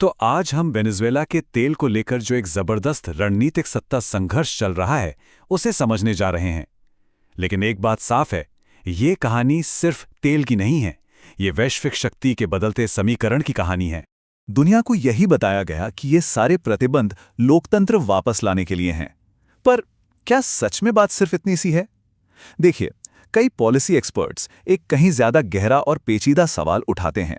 तो आज हम वेनेजुएला के तेल को लेकर जो एक जबरदस्त रणनीतिक सत्ता संघर्ष चल रहा है उसे समझने जा रहे हैं। लेकिन एक बात साफ है, ये कहानी सिर्फ तेल की नहीं है, ये वैश्विक शक्ति के बदलते समीकरण की कहानी है। दुनिया को यही बताया गया कि ये सारे प्रतिबंध लोकतंत्र वापस लाने के लिए हैं। पर क्या सच में बात सिर्फ इतनी सी है? देखिए, कई पॉलिसी एक्सपर्ट्स एक कहीं ज्यादा गहरा और पेचीदा सवाल उठाते हैं।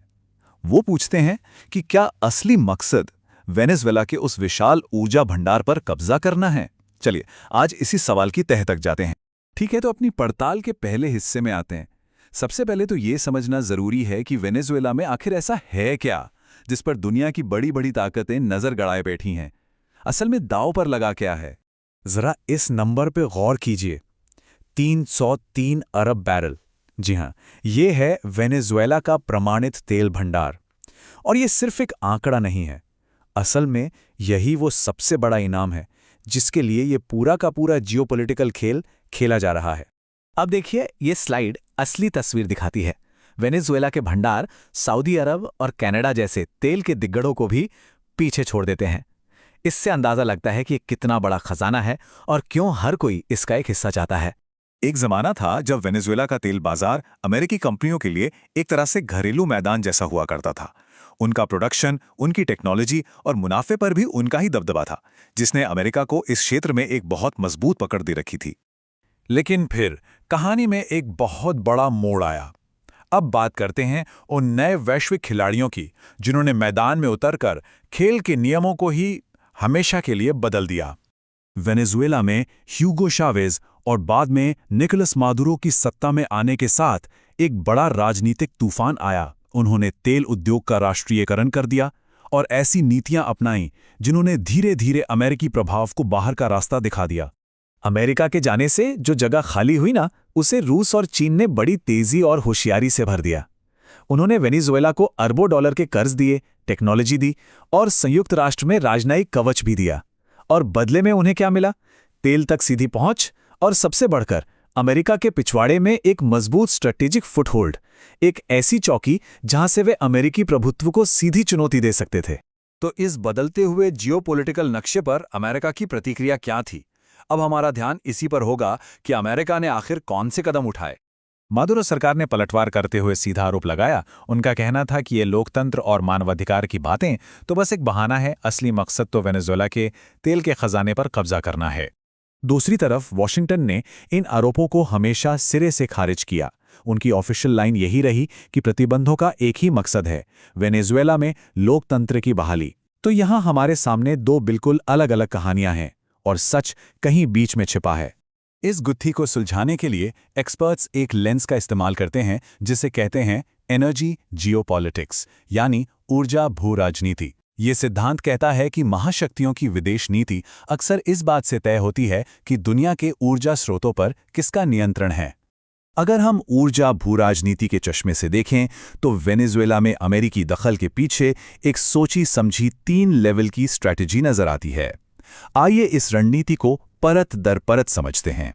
वो पूछते हैं कि क्या असली मकसद वेनेजुएला के उस विशाल ऊर्जा भंडार पर कब्जा करना है? चलिए आज इसी सवाल की तह तक जाते हैं। ठीक है, तो अपनी पड़ताल के पहले हिस्से में आते हैं। सबसे पहले तो ये समझना जरूरी है कि वेनेजुएला में आखिर ऐसा है क्या जिस पर दुनिया की बड़ी बड़ी ताकतें नजर गड़ाए बैठी हैं। असल में दांव पर लगा क्या है? जरा इस नंबर पे गौर कीजिए, 303 अरब बैरल। जी हां, ये है वेनेजुएला का प्रमाणित तेल भंडार। और ये सिर्फ एक आंकड़ा नहीं है, असल में यही वो सबसे बड़ा इनाम है जिसके लिए ये पूरा का पूरा जियोपॉलिटिकल खेल खेला जा रहा है। अब देखिए, ये स्लाइड असली तस्वीर दिखाती है। वेनेजुएला के भंडार सऊदी अरब और कनाडा जैसे तेल के दिग्गजों को भी पीछे छोड़ देते हैं। इससे अंदाजा लगता है कि ये कितना बड़ा खजाना है और क्यों हर कोई इसका एक हिस्सा चाहता है। एक जमाना था जब वेनेजुएला का तेल बाजार अमेरिकी कंपनियों के लिए एक तरह से घरेलू मैदान जैसा हुआ करता था। उनका प्रोडक्शन, उनकी टेक्नोलॉजी और मुनाफे पर भी उनका ही दबदबा था, जिसने अमेरिका को इस क्षेत्र में एक बहुत मजबूत पकड़ दे रखी थी। लेकिन फिर कहानी में एक बहुत बड़ा मोड़ आया। अब बात करते हैं उन नए वैश्विक खिलाड़ियों की जिन्होंने मैदान में उतरकर खेल के नियमों को ही हमेशा के लिए बदल दिया। वेनेजुएला में ह्यूगो चावेज और बाद में निकोलस मादुरो की सत्ता में आने के साथ एक बड़ा राजनीतिक तूफान आया। उन्होंने तेल उद्योग का राष्ट्रीयकरण कर दिया और ऐसी नीतियां अपनाईं जिन्होंने धीरे धीरे अमेरिकी प्रभाव को बाहर का रास्ता दिखा दिया। अमेरिका के जाने से जो जगह खाली हुई ना, उसे रूस और चीन ने बड़ी तेजी और होशियारी से भर दिया। उन्होंने वेनेजुएला को अरबों डॉलर के कर्ज दिए, टेक्नोलॉजी दी और संयुक्त राष्ट्र में राजनयिक कवच भी दिया। और बदले में उन्हें क्या मिला? तेल तक सीधी पहुंच और सबसे बढ़कर अमेरिका के पिछवाड़े में एक मजबूत स्ट्रेटेजिक फुटहोल्ड, एक ऐसी चौकी जहां से वे अमेरिकी प्रभुत्व को सीधी चुनौती दे सकते थे। तो इस बदलते हुए जियोपॉलिटिकल नक्शे पर अमेरिका की प्रतिक्रिया क्या थी? अब हमारा ध्यान इसी पर होगा कि अमेरिका ने आखिर कौन से कदम उठाए। मादुरो सरकार ने पलटवार करते हुए सीधा आरोप लगाया। उनका कहना था कि ये लोकतंत्र और मानवाधिकार की बातें तो बस एक बहाना है, असली मकसद तो वेनेजुएला के तेल के खजाने पर कब्जा करना है। दूसरी तरफ वॉशिंगटन ने इन आरोपों को हमेशा सिरे से खारिज किया। उनकी ऑफिशियल लाइन यही रही कि प्रतिबंधों का एक ही मकसद है, वेनेजुएला में लोकतंत्र की बहाली। तो यहाँ हमारे सामने दो बिल्कुल अलग अलग कहानियां हैं और सच कहीं बीच में छिपा है। इस गुत्थी को सुलझाने के लिए एक्सपर्ट्स एक लेंस का इस्तेमाल करते हैं जिसे कहते हैं एनर्जी जियोपॉलिटिक्स, यानी ऊर्जा भू राजनीति। ये सिद्धांत कहता है कि महाशक्तियों की विदेश नीति अक्सर इस बात से तय होती है कि दुनिया के ऊर्जा स्रोतों पर किसका नियंत्रण है। अगर हम ऊर्जा भू राजनीति के चश्मे से देखें तो वेनेजुएला में अमेरिकी दखल के पीछे एक सोची समझी 3 लेवल की स्ट्रैटेजी नजर आती है। आइए इस रणनीति को परत दर परत समझते हैं।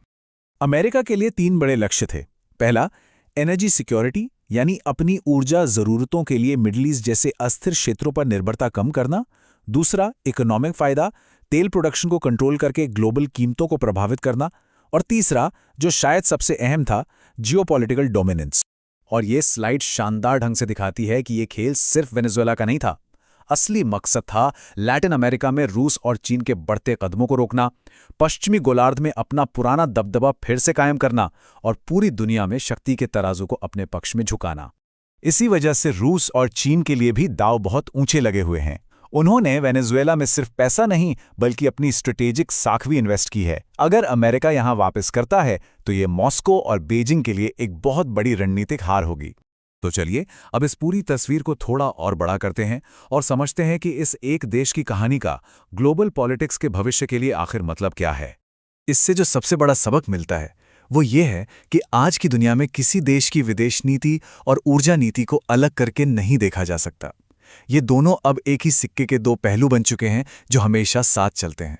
अमेरिका के लिए 3 बड़े लक्ष्य थे। पहला, एनर्जी सिक्योरिटी, यानी अपनी ऊर्जा जरूरतों के लिए मिडिल ईस्ट जैसे अस्थिर क्षेत्रों पर निर्भरता कम करना। दूसरा, इकोनॉमिक फायदा, तेल प्रोडक्शन को कंट्रोल करके ग्लोबल कीमतों को प्रभावित करना। और तीसरा, जो शायद सबसे अहम था, जियोपॉलिटिकल डोमिनेंस। और ये स्लाइड शानदार ढंग से दिखाती है कि ये खेल सिर्फ वेनेजुएला का नहीं था। असली मकसद था लैटिन अमेरिका में रूस और चीन के बढ़ते कदमों को रोकना, पश्चिमी गोलार्ध में अपना पुराना दबदबा फिर से कायम करना और पूरी दुनिया में शक्ति के तराजू को अपने पक्ष में झुकाना। इसी वजह से रूस और चीन के लिए भी दांव बहुत ऊंचे लगे हुए हैं। उन्होंने वेनेजुएला में सिर्फ पैसा नहीं बल्कि अपनी स्ट्रेटेजिक साख भी इन्वेस्ट की है। अगर अमेरिका यहां वापस करता है तो ये मॉस्को और बीजिंग के लिए एक बहुत बड़ी रणनीतिक हार होगी। तो चलिए अब इस पूरी तस्वीर को थोड़ा और बड़ा करते हैं और समझते हैं कि इस एक देश की कहानी का ग्लोबल पॉलिटिक्स के भविष्य के लिए आखिर मतलब क्या है। इससे जो सबसे बड़ा सबक मिलता है वो ये है कि आज की दुनिया में किसी देश की विदेश नीति और ऊर्जा नीति को अलग करके नहीं देखा जा सकता। ये दोनों अब एक ही सिक्के के 2 पहलू बन चुके हैं जो हमेशा साथ चलते हैं।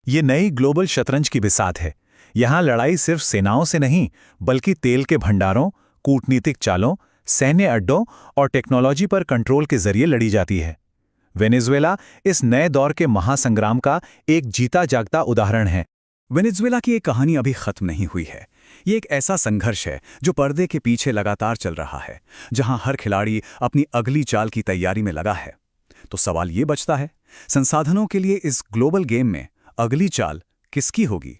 ये नई ग्लोबल शतरंज की बिसात है। यहाँ लड़ाई सिर्फ सेनाओं से नहीं बल्कि तेल के भंडारों, कूटनीतिक चालों, सैन्य अड्डों और टेक्नोलॉजी पर कंट्रोल के जरिए लड़ी जाती है। वेनेजुएला इस नए दौर के महासंग्राम का एक जीता जागता उदाहरण है। वेनेजुएला की ये कहानी अभी खत्म नहीं हुई है। ये एक ऐसा संघर्ष है जो पर्दे के पीछे लगातार चल रहा है, जहां हर खिलाड़ी अपनी अगली चाल की तैयारी में लगा है। तो सवाल ये बचता है, संसाधनों के लिए इस ग्लोबल गेम में अगली चाल किसकी होगी?